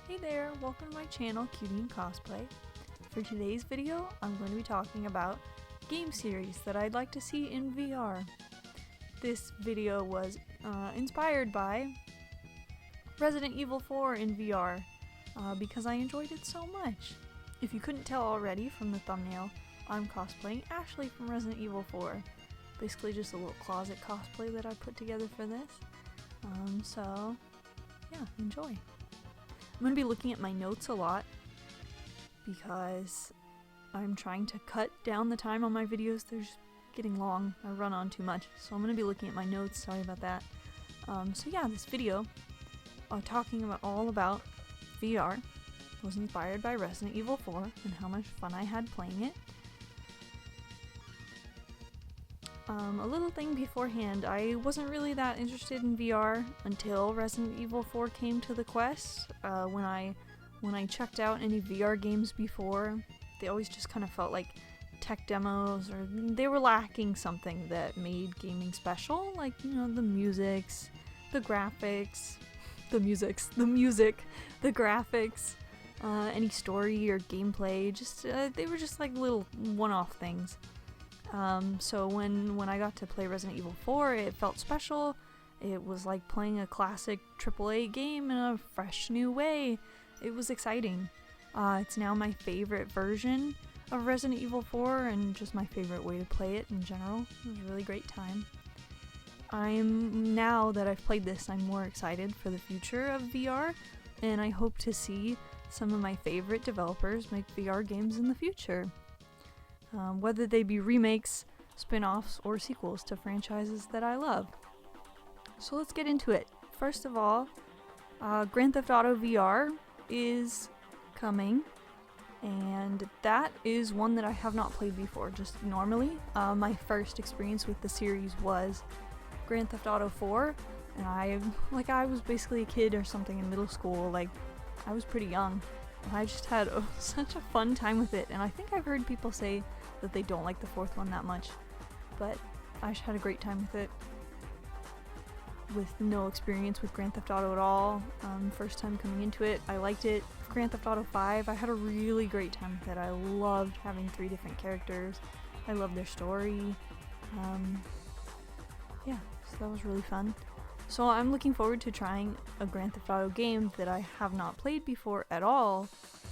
Hey there, welcome to my channel, CutieinCosplay. For today's video, I'm going to be talking about game series that I'd like to see in VR. This video was inspired by Resident Evil 4 in VR because I enjoyed it so much. If you couldn't tell already from the thumbnail, I'm cosplaying Ashley from Resident Evil 4. Basically just a little closet cosplay that I put together for this. So yeah, enjoy. I'm going to be looking at my notes a lot because I'm trying to cut down the time on my videos. They're just getting long. I run on too much. So I'm going to be looking at my notes. Sorry about that. So yeah, this video talking all about VR was inspired by Resident Evil 4 and how much fun I had playing it. A little thing beforehand, I wasn't really that interested in VR until Resident Evil 4 came to the Quest. When I checked out any VR games before, they always just kind of felt like tech demos, or they were lacking something that made gaming special, like, you know, the musics, the graphics, the graphics, any story or gameplay, just they were just like little one-off things. So when I got to play Resident Evil 4, it felt special. It was like playing a classic AAA game in a fresh new way. It was exciting. It's now my favorite version of Resident Evil 4 and just my favorite way to play it in general. It was a really great time. Now that I've played this, I'm more excited for the future of VR, and I hope to see some of my favorite developers make VR games in the future. Whether they be remakes, spin-offs, or sequels to franchises that I love. So let's get into it. First of all, Grand Theft Auto VR is coming, and that is one that I have not played before, just normally. My first experience with the series was Grand Theft Auto 4, and I was basically a kid or something in middle school. Like, I was pretty young. I just had such a fun time with it, and I think I've heard people say that they don't like the fourth one that much, but I just had a great time with it. With no experience with Grand Theft Auto at all, first time coming into it, I liked it. Grand Theft Auto 5, I had a really great time with it. I loved having 3 different characters. I loved their story. Yeah, so that was really fun. So I'm looking forward to trying a Grand Theft Auto game that I have not played before at all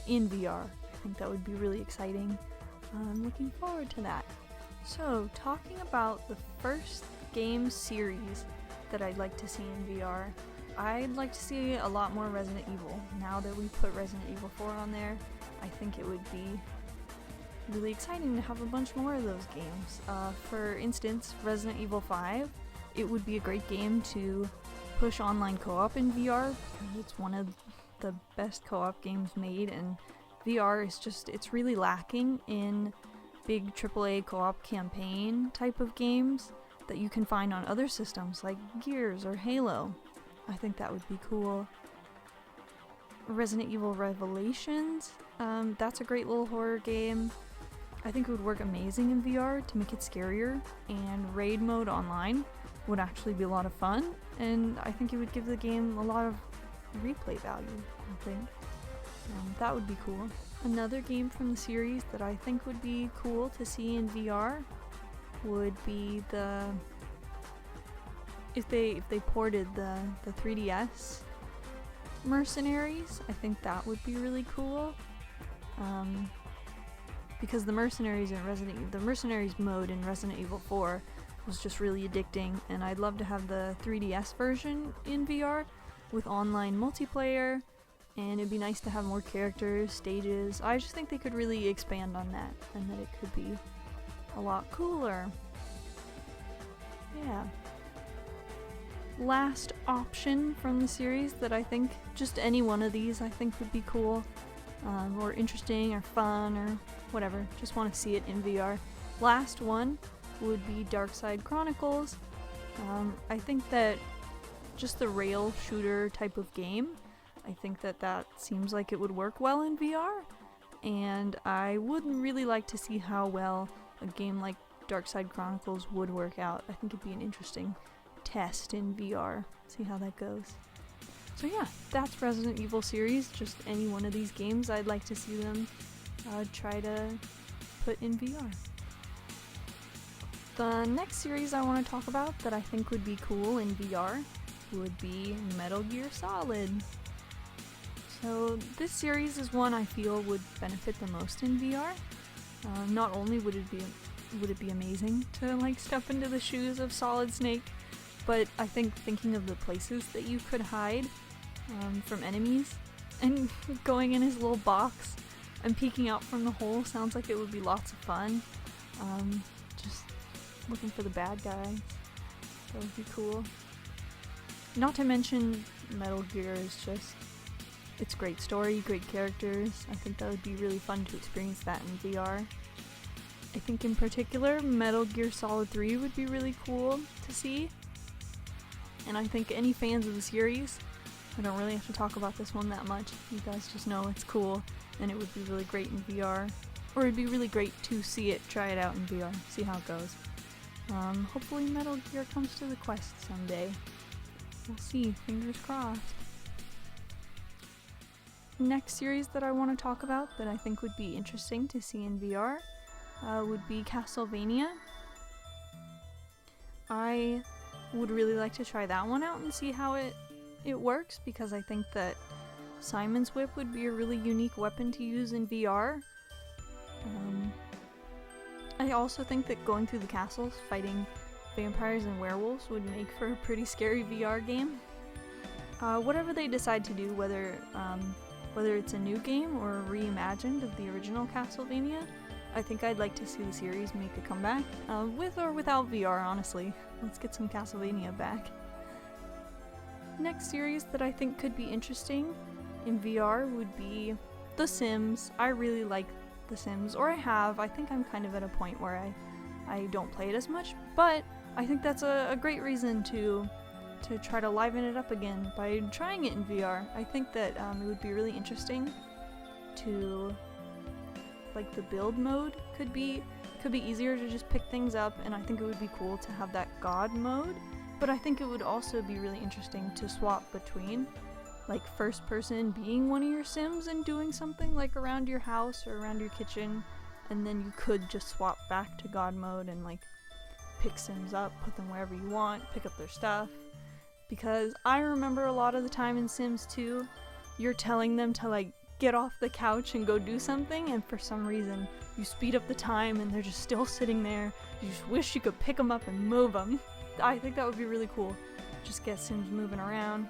in VR. I think that would be really exciting. I'm looking forward to that. So, talking about the first game series that I'd like to see in VR, I'd like to see a lot more Resident Evil. Now that we put Resident Evil 4 on there, I think it would be really exciting to have a bunch more of those games. For instance, Resident Evil 5, it would be a great game to push online co-op in VR, because it's one of the best co-op games made, and VR is just, it's really lacking in big AAA co-op campaign type of games that you can find on other systems like Gears or Halo. I think that would be cool. Resident Evil Revelations, that's a great little horror game. I think it would work amazing in VR to make it scarier, and raid mode online would actually be a lot of fun, and I think it would give the game a lot of replay value, I think. That would be cool. Another game from the series that I think would be cool to see in VR would be if they ported the 3DS Mercenaries. I think that would be really cool. Because the Mercenaries mode in Resident Evil 4 was just really addicting, and I'd love to have the 3DS version in VR with online multiplayer, and it'd be nice to have more characters, stages. I just think they could really expand on that, and that it could be a lot cooler. Yeah. Last option from the series that I think, just any one of these I think would be cool, or interesting, or fun, or whatever. Just want to see it in VR. Last one would be Dark Side Chronicles. I think that just the rail shooter type of game, I think that seems like it would work well in VR, and I would really like to see how well a game like Dark Side Chronicles would work out. I think it'd be an interesting test in VR. See how that goes. So yeah, that's Resident Evil series. Just any one of these games, I'd like to see them try to put in VR. The next series I want to talk about that I think would be cool in VR would be Metal Gear Solid. So this series is one I feel would benefit the most in VR. Not only would it be amazing to like step into the shoes of Solid Snake, but I think thinking of the places that you could hide from enemies and going in his little box and peeking out from the hole sounds like it would be lots of fun. Just looking for the bad guy. That would be cool. Not to mention Metal Gear is just, it's great story, great characters. I think that would be really fun to experience that in VR. I think in particular Metal Gear Solid 3 would be really cool to see. And I think any fans of the series, I don't really have to talk about this one that much. You guys just know it's cool and it would be really great in VR. Or it'd be really great to see it, try it out in VR, see how it goes. Hopefully Metal Gear comes to the Quest someday. We'll see, fingers crossed. Next series that I want to talk about that I think would be interesting to see in VR would be Castlevania. I would really like to try that one out and see how it works, because I think that Simon's Whip would be a really unique weapon to use in VR. I also think that going through the castles fighting vampires and werewolves would make for a pretty scary VR game. Whatever they decide to do, whether it's a new game or a reimagined of the original Castlevania, I think I'd like to see the series make a comeback, with or without VR, honestly. Let's get some Castlevania back. Next series that I think could be interesting in VR would be The Sims. I really like The Sims, or I think I'm kind of at a point where I don't play it as much, but I think that's a great reason to try to liven it up again by trying it in VR. I think that it would be really interesting to, like, the build mode could be easier to just pick things up, and I think it would be cool to have that God mode, but I think it would also be really interesting to swap between, like, first person being one of your Sims and doing something like around your house or around your kitchen, and then you could just swap back to God mode and like pick Sims up, put them wherever you want, pick up their stuff. Because I remember a lot of the time in Sims 2, you're telling them to like get off the couch and go do something, and for some reason you speed up the time and they're just still sitting there. You just wish you could pick them up and move them. I think that would be really cool. Just get Sims moving around.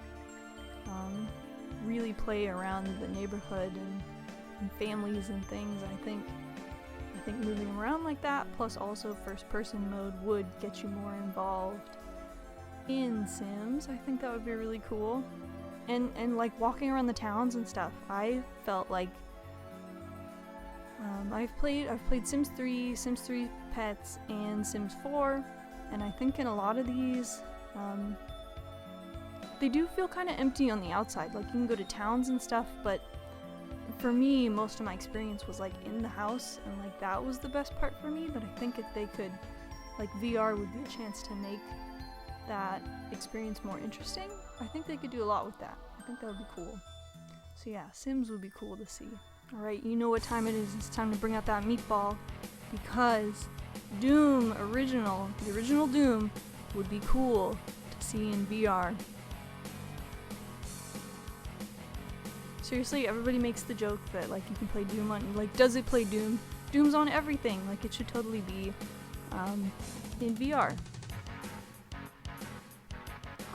Really play around the neighborhood and families and things. I think moving around like that, plus also first person mode, would get you more involved in Sims. I think that would be really cool. And like walking around the towns and stuff, I felt like I've played Sims 3, Sims 3 Pets, and Sims 4, and I think in a lot of these they do feel kind of empty on the outside. Like, you can go to towns and stuff, but for me, most of my experience was like in the house, and like that was the best part for me. But I think if they could, like, VR would be a chance to make that experience more interesting. I think they could do a lot with that. I think that would be cool. So yeah, Sims would be cool to see. Alright, you know what time it is. It's time to bring out that meatball, because Doom the original Doom would be cool to see in VR. Seriously, everybody makes the joke that like you can play Doom on, like, does it play Doom? Doom's on everything. Like, it should totally be in VR.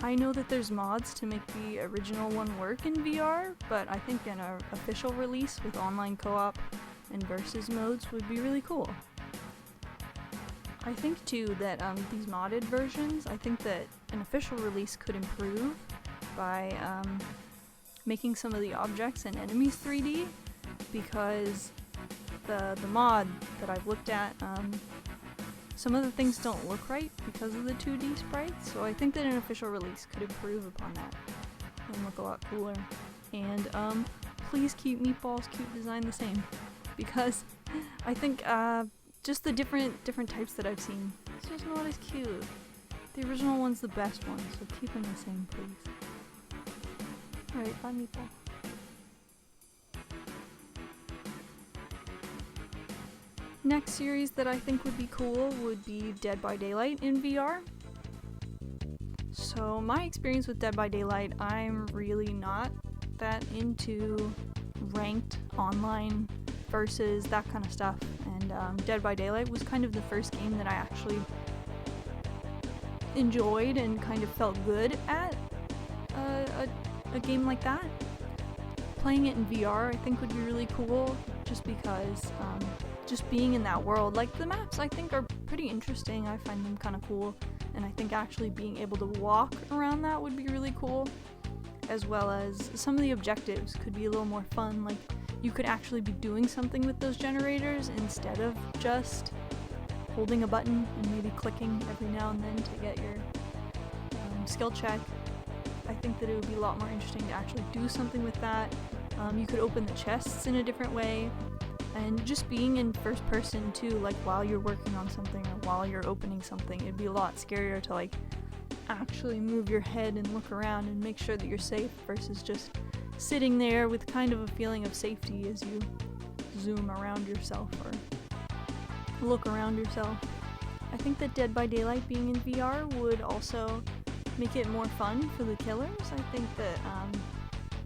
I know that there's mods to make the original one work in VR, but I think an official release with online co-op and versus modes would be really cool. I think too that these modded versions, I think that an official release could improve by making some of the objects and enemies 3D, because the mod that I've looked at, some of the things don't look right because of the 2D sprites, so I think that an official release could improve upon that and look a lot cooler. And please keep Meatball's cute design the same, because I think just the different types that I've seen, it's just not as cute. The original one's the best one, so keep them the same, please. Alright, bye meeple. Next series that I think would be cool would be Dead by Daylight in VR. So my experience with Dead by Daylight, I'm really not that into ranked online versus that kind of stuff. And Dead by Daylight was kind of the first game that I actually enjoyed and kind of felt good at a game like that. Playing it in VR I think would be really cool just because just being in that world, like the maps I think are pretty interesting. I find them kind of cool, and I think actually being able to walk around that would be really cool, as well as some of the objectives could be a little more fun. Like you could actually be doing something with those generators instead of just holding a button and maybe clicking every now and then to get your skill check. I think that it would be a lot more interesting to actually do something with that. You could open the chests in a different way, and just being in first person too, like while you're working on something or while you're opening something, it'd be a lot scarier to like actually move your head and look around and make sure that you're safe versus just sitting there with kind of a feeling of safety as you zoom around yourself or look around yourself. I think that Dead by Daylight being in VR would also make it more fun for the killers. I think that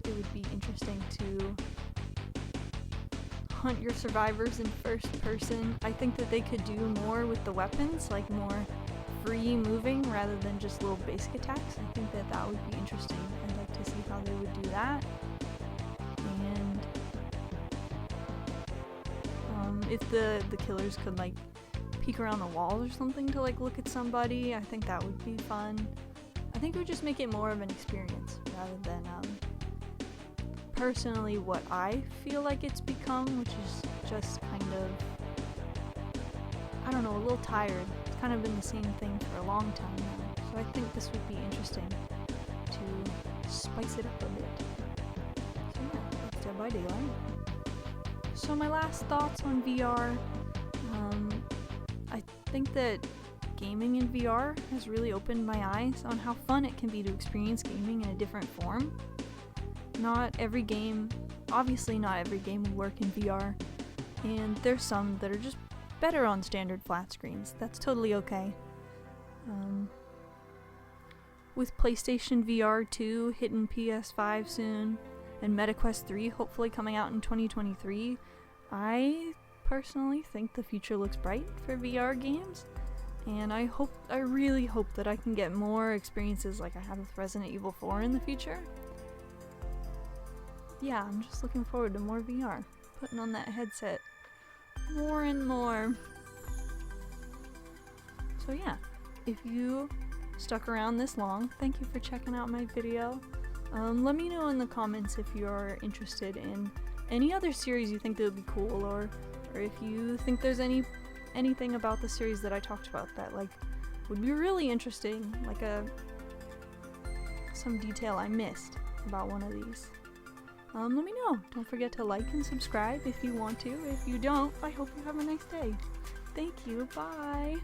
it would be interesting to hunt your survivors in first person. I think that they could do more with the weapons, like more free moving rather than just little basic attacks. I think that that would be interesting. I'd like to see how they would do that. And if the killers could like peek around the walls or something to like look at somebody, I think that would be fun. I think it would just make it more of an experience rather than personally what I feel like it's become, which is just kind of, I don't know, a little tired. It's kind of been the same thing for a long time now. So I think this would be interesting to spice it up a bit. So yeah, that's Dead by Daylight. So my last thoughts on VR, I think that gaming in VR has really opened my eyes on how fun it can be to experience gaming in a different form. Not every game, obviously not every game will work in VR, and there's some that are just better on standard flat screens. That's totally okay. With PlayStation VR 2 hitting PS5 soon, and MetaQuest 3 hopefully coming out in 2023, I personally think the future looks bright for VR games, and I really hope that I can get more experiences like I had with Resident Evil 4 in the future. Yeah, I'm just looking forward to more VR, putting on that headset more and more. So yeah, if you stuck around this long, thank you for checking out my video. Let me know in the comments if you're interested in any other series you think that would be cool, or if you think there's anything about the series that I talked about that like would be really interesting, like some detail I missed about one of these. Let me know. Don't forget to like and subscribe if you want to. If you don't, I hope you have a nice day. Thank you. Bye.